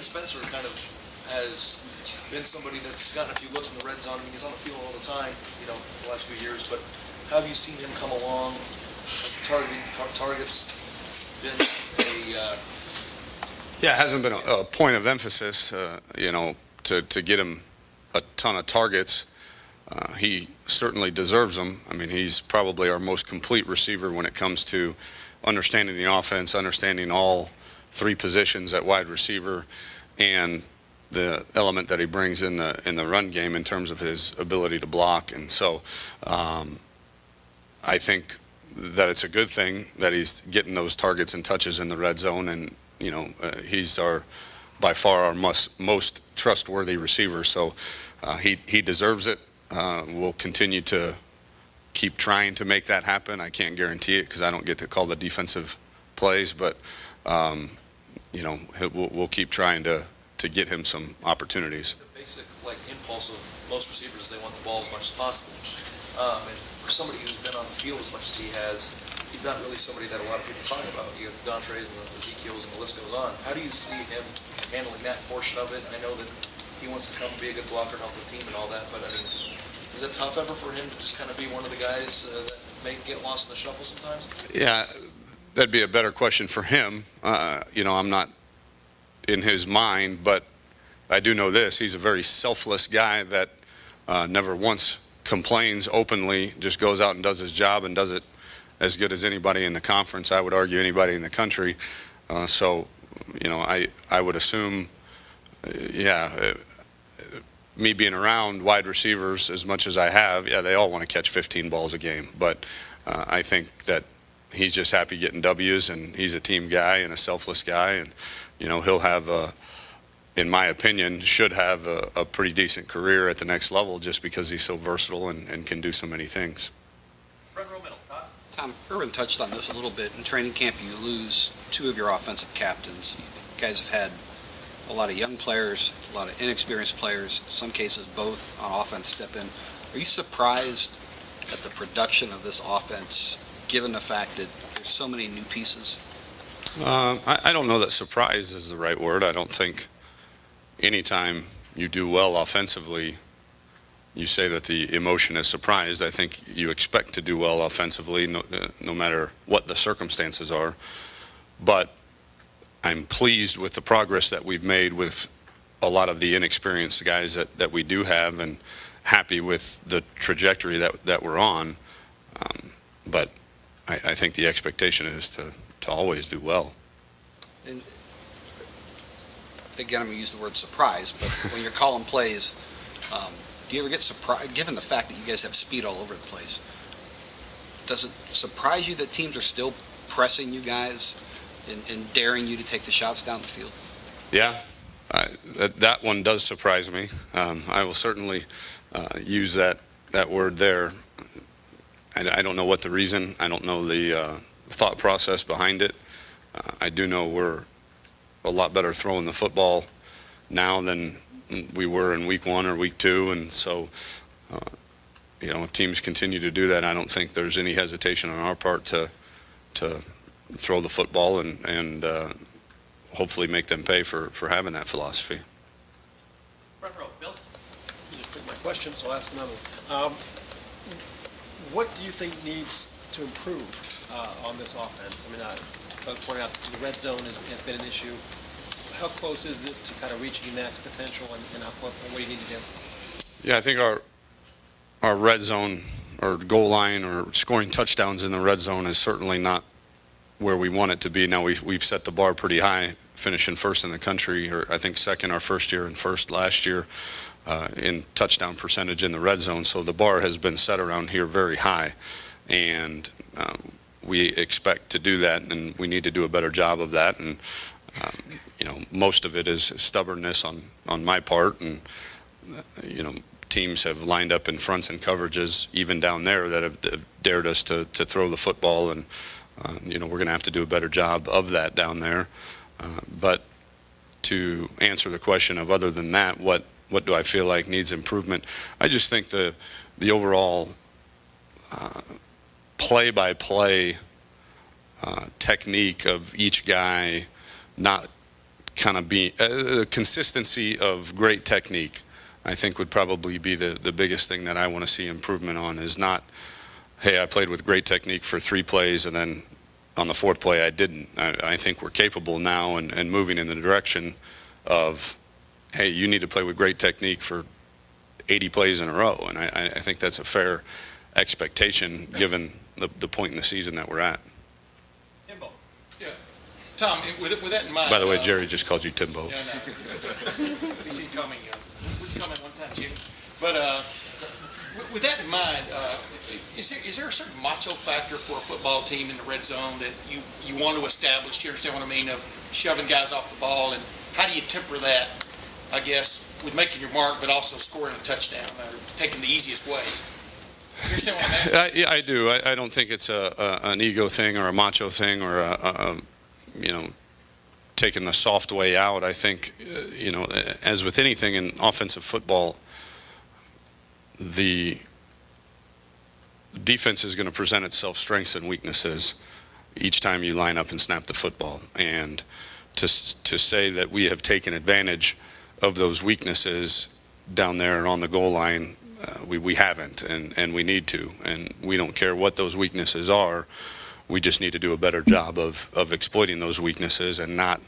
Spencer kind of has been somebody that's gotten a few looks in the red zone. I mean, he's on the field all the time, for the last few years. But how have you seen him come along? Targets been Yeah, it hasn't been a point of emphasis, to get him a ton of targets. He certainly deserves them. I mean, he's probably our most complete receiver when it comes to understanding the offense, understanding all three positions at wide receiver, and the element that he brings in the run game in terms of his ability to block. And so I think that it's a good thing that he's getting those targets and touches in the red zone. And, he's by far our most trustworthy receiver. So he deserves it. We'll continue to keep trying to make that happen. I can't guarantee it because I don't get to call the defensive plays, but we'll keep trying to get him some opportunities. The basic impulse of most receivers is they want the ball as much as possible. And for somebody who's been on the field as much as he has, he's not really somebody that a lot of people talk about. You have the DAndres and the Ezekiels and the list goes on. How do you see him handling that portion of it? I know that he wants to come be a good blocker and help the team and all that, but I mean, is it tough ever for him to just kind of be one of the guys that may get lost in the shuffle sometimes? Yeah, that'd be a better question for him. I'm not in his mind, but I do know this. He's a very selfless guy that never once complains openly, just goes out and does his job and does it as good as anybody in the conference. I would argue anybody in the country. So, I would assume, me being around wide receivers as much as I have, they all want to catch 15 balls a game. But I think that he's just happy getting W's, and he's a team guy and a selfless guy. And, he'll have, in my opinion, should have a pretty decent career at the next level just because he's so versatile and can do so many things. Tom, Urban touched on this a little bit. In training camp, you lose two of your offensive captains. You guys have had a lot of young players, a lot of inexperienced players, in some cases both on offense step in. Are you surprised at the production of this offense, given the fact that there's so many new pieces? I don't know that surprise is the right word. I don't think anytime you do well offensively, you say that the emotion is surprised. I think you expect to do well offensively no matter what the circumstances are. But I'm pleased with the progress that we've made with a lot of the inexperienced guys that we do have, and happy with the trajectory that we're on. But I think the expectation is to always do well. And again, I'm going to use the word surprise, but when you're calling plays, do you ever get surprised, given the fact that you guys have speed all over the place, does it surprise you that teams are still pressing you guys and daring you to take the shots down the field? Yeah, that one does surprise me. I will certainly use that word there. I don't know what the reason, I don't know the thought process behind it. I do know we're a lot better throwing the football now than we were in week 1 or week 2, and so if teams continue to do that, I don't think there's any hesitation on our part to throw the football and hopefully make them pay for having that philosophy. Front row, Bill. You just took my question, so I'll ask another one. What do you think needs to improve on this offense? I mean, I'll point out the red zone has been an issue. How close is this to kind of reaching max potential, and what do you need to do? Yeah, I think our red zone or goal line or scoring touchdowns in the red zone is certainly not where we want it to be. Now we've set the bar pretty high, finishing first in the country, or I think second our first year and first last year in touchdown percentage in the red zone. So the bar has been set around here very high, and we expect to do that, and we need to do a better job of that. And most of it is stubbornness on my part, and teams have lined up in fronts and coverages even down there that have dared us to throw the football, and we're going to have to do a better job of that down there. But to answer the question of, other than that, what do I feel like needs improvement? I just think the overall play-by-play technique of each guy not kind of be consistency of great technique, I think would probably be the biggest thing that I want to see improvement on. Is not, hey, I played with great technique for 3 plays and then on the 4th play I didn't. I think we're capable now and moving in the direction of, hey, you need to play with great technique for 80 plays in a row. And I think that's a fair expectation given the point in the season that we're at. Timbo. Yeah. Tom, with that in mind. By the way, Jerry just called you Timbo. Yeah, no. He's coming. Would you come in one time, Jimmy? But with that in mind, is there a certain macho factor for a football team in the red zone that you want to establish? You understand what I mean, of shoving guys off the ball, and how do you temper that, I guess, with making your mark, but also scoring a touchdown or taking the easiest way? You understand what I'm asking? Yeah, I do. I don't think it's an ego thing or a macho thing or taking the soft way out. I think, as with anything in offensive football, the defense is going to present itself strengths and weaknesses each time you line up and snap the football. And to say that we have taken advantage of those weaknesses down there on the goal line, we haven't, and we need to. And we don't care what those weaknesses are. We just need to do a better job of exploiting those weaknesses and not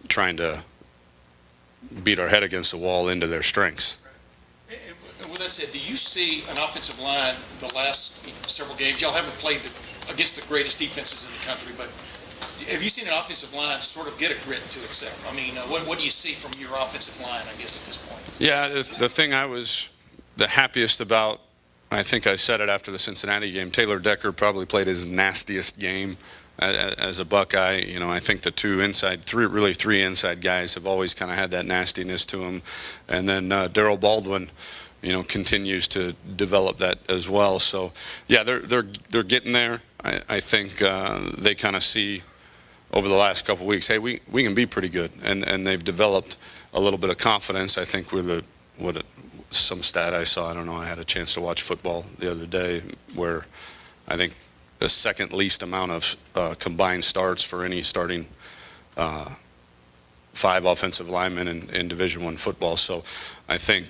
trying to beat our head against the wall into their strengths. And with that said, do you see an offensive line the last several games? Y'all haven't played against the greatest defenses in the country, but have you seen an offensive line sort of get a grit to itself? I mean, what do you see from your offensive line, I guess, at this point? Yeah, the thing I was the happiest about, I think I said it after the Cincinnati game, Taylor Decker probably played his nastiest game as a Buckeye. I think the three inside guys have always kind of had that nastiness to them. And then Darryl Baldwin, continues to develop that as well. So, yeah, they're getting there. I think they kind of see over the last couple of weeks, hey, we can be pretty good. And they've developed a little bit of confidence. I think with some stat I saw, I don't know, I had a chance to watch football the other day where I think the second least amount of combined starts for any starting 5 offensive linemen in Division I football. So I think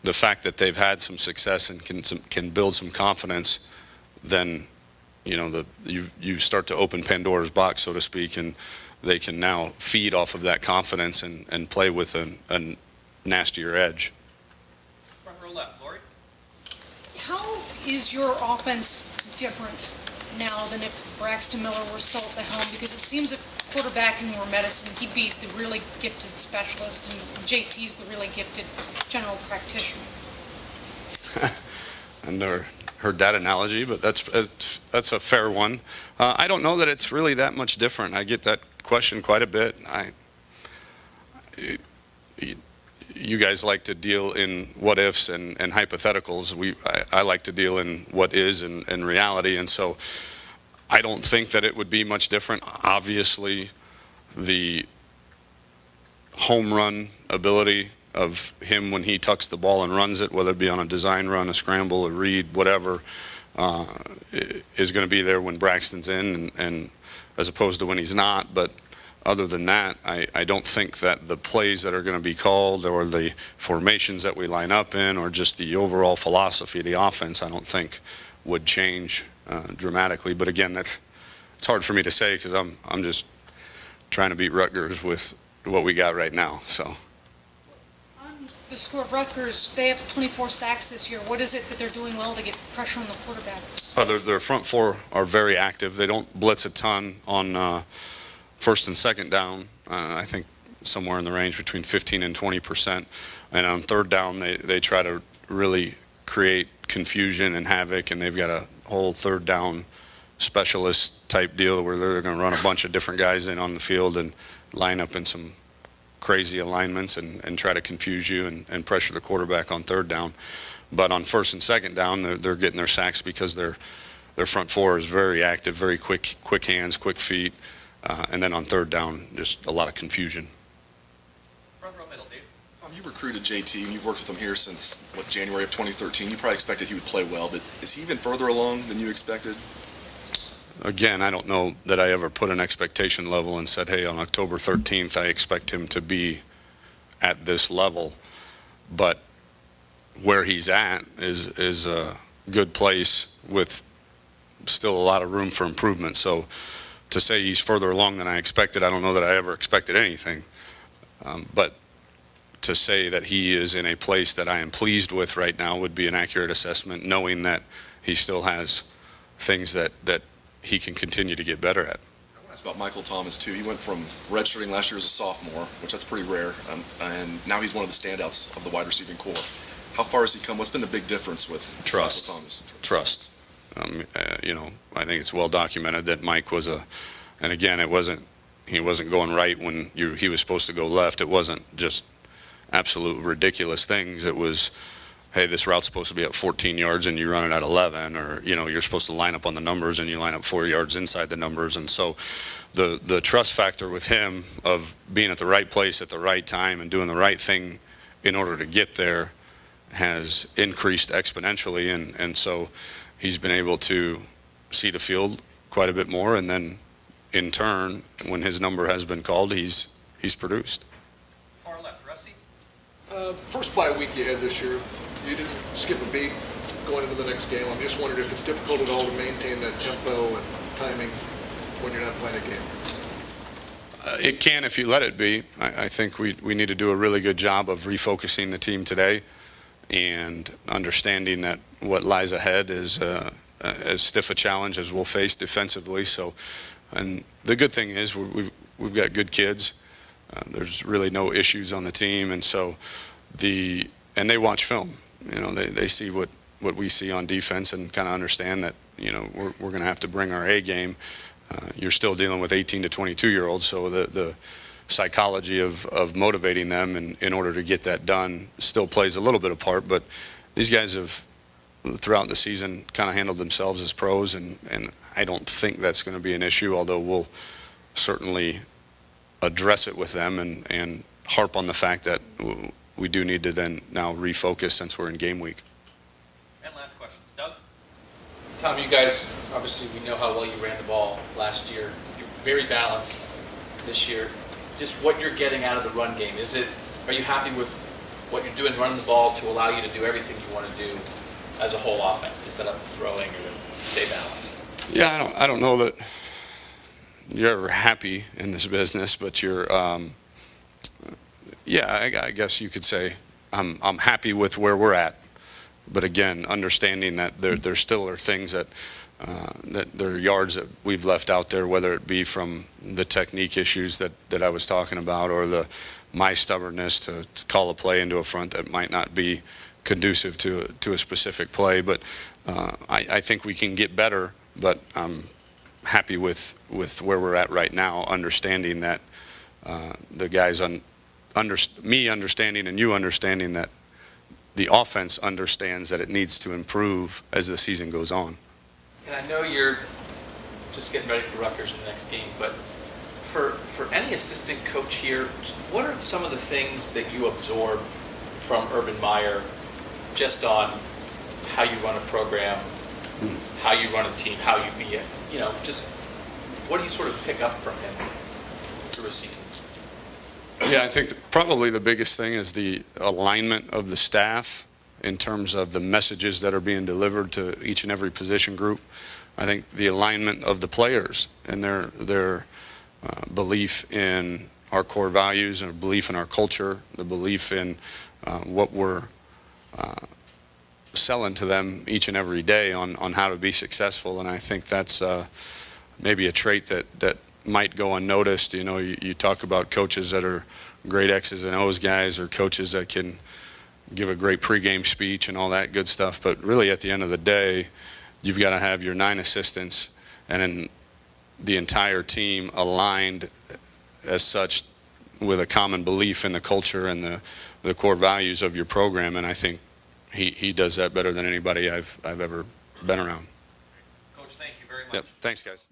the fact that they've had some success and can build some confidence, then you start to open Pandora's box, so to speak, and they can now feed off of that confidence and play with a nastier edge. Front row left, Lori. How is your offense different now than if Braxton Miller were still at the helm? Because it seems if quarterbacking were medicine, he'd be the really gifted specialist, and JT's the really gifted general practitioner. I've never heard that analogy, but that's a fair one. I don't know that it's really that much different. I get that question quite a bit. You guys like to deal in what ifs and hypotheticals. I like to deal in what is and reality, and so I don't think that it would be much different. Obviously, the home run ability of him when he tucks the ball and runs it, whether it be on a design run, a scramble, a read, whatever, is going to be there when Braxton's in, and as opposed to when he's not. But other than that, I don't think that the plays that are going to be called or the formations that we line up in or just the overall philosophy of the offense, I don't think would change dramatically. But again, it's hard for me to say because I'm just trying to beat Rutgers with what we got right now. So. On the score of Rutgers, they have 24 sacks this year. What is it that they're doing well to get pressure on the quarterback? Their front 4 are very active. They don't blitz a ton on first and second down. I think somewhere in the range between 15 and 20%. And on third down, they try to really create confusion and havoc, and they've got a whole third down specialist type deal where they're going to run a bunch of different guys in on the field and line up in some crazy alignments and try to confuse you and pressure the quarterback on third down. But on first and second down, they're getting their sacks because their front 4 is very active, very quick hands, quick feet. And then on third down, just a lot of confusion. Front row middle, Dave. You recruited JT, and you've worked with him here since, January of 2013. You probably expected he would play well, but is he even further along than you expected? again, I don't know that I ever put an expectation level and said, hey, on October 13th, I expect him to be at this level. But where he's at is a good place with still a lot of room for improvement. So to say he's further along than I expected, I don't know that I ever expected anything. But to say that he is in a place that I am pleased with right now would be an accurate assessment, knowing that he still has things that he can continue to get better at. I want to ask about Michael Thomas, too. He went from redshirting last year as a sophomore, which that's pretty rare, and now he's one of the standouts of the wide receiving core. How far has he come? What's been the big difference with Trust. Michael Thomas? Trust. I think it's well documented that Mike was and again, he wasn't going right when he was supposed to go left. It wasn't just absolute ridiculous things. It was, hey, this route's supposed to be at 14 yards and you run it at 11, or, you're supposed to line up on the numbers and you line up 4 yards inside the numbers. And so the trust factor with him of being at the right place at the right time and doing the right thing in order to get there has increased exponentially. And so he's been able to see the field quite a bit more, and then in turn, when his number has been called, he's produced. Far left, Rusty. First bye week you had this year, you didn't skip a beat going into the next game. I'm just wondering if it's difficult at all to maintain that tempo and timing when you're not playing a game. It can if you let it be. I think we need to do a really good job of refocusing the team today and understanding that what lies ahead is as stiff a challenge as we'll face defensively. So, and the good thing is we've got good kids. There's really no issues on the team, and so and they watch film. They see what we see on defense and kind of understand that we're going to have to bring our A game. You're still dealing with 18 to 22-year-olds, so the psychology of motivating them in order to get that done still plays a little bit of part. But these guys have, throughout the season, kind of handled themselves as pros, and I don't think that's going to be an issue, although we'll certainly address it with them and harp on the fact that we do need to then now refocus since we're in game week. And last questions. Doug? Tom, you guys, obviously we know how well you ran the ball last year. You're very balanced this year. Just what you're getting out of the run game. Are you happy with what you're doing running the ball to allow you to do everything you want to do as a whole offense, to set up the throwing or to stay balanced? Yeah, I don't know that you're ever happy in this business, but you're, I guess you could say I'm happy with where we're at. But again, understanding that there still are things that there are yards that we've left out there, whether it be from the technique issues that I was talking about, or my stubbornness to call a play into a front that might not be conducive to a specific play. But I think we can get better, but I'm happy with where we're at right now, understanding that the guys me understanding and you understanding that the offense understands that it needs to improve as the season goes on. And I know you're just getting ready for Rutgers in the next game, but for any assistant coach here, what are some of the things that you absorb from Urban Meyer just on how you run a program, how you run a team, how you be just what do you sort of pick up from him through a season? Yeah, I think probably the biggest thing is the alignment of the staff in terms of the messages that are being delivered to each and every position group. I think the alignment of the players and their belief in our core values and belief in our culture, the belief in what we're selling to them each and every day on how to be successful. And I think that's maybe a trait that might go unnoticed. You talk about coaches that are great X's and O's guys, or coaches that can give a great pregame speech and all that good stuff. But really, at the end of the day, you've got to have your 9 assistants and then the entire team aligned as such with a common belief in the culture and the core values of your program. And I think he does that better than anybody I've ever been around. Coach, thank you very much. Yep. Thanks, guys.